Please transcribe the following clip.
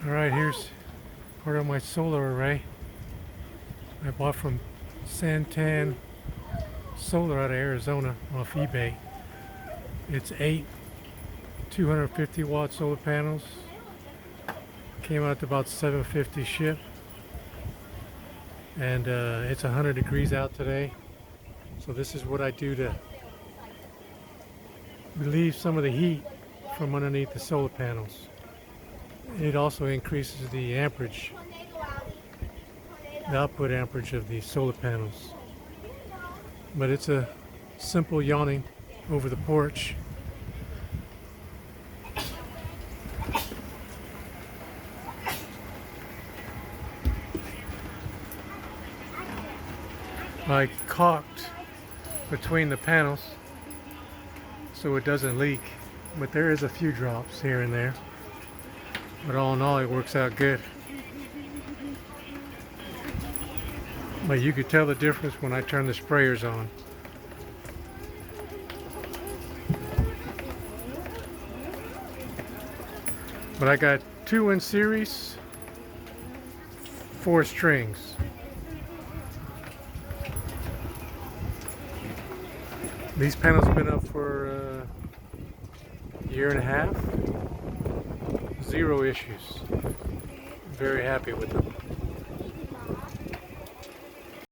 Alright, here's part of my solar array I bought from Santan Solar out of Arizona off eBay. It's 8 250 watt solar panels. Came out to about $750 ship. And it's 100 degrees out today. So this is what I do to relieve some of the heat from underneath the solar panels. It also increases the amperage, the output amperage of the solar panels. But it's a simple yawning over the porch. I caulked between the panels so it doesn't leak, but there is a few drops here and there. But all in all, it works out good. But you could tell the difference when I turn the sprayers on. But I got 2 in series, 4 strings. These panels have been up for a year and a half. 0 issues. Very happy with them.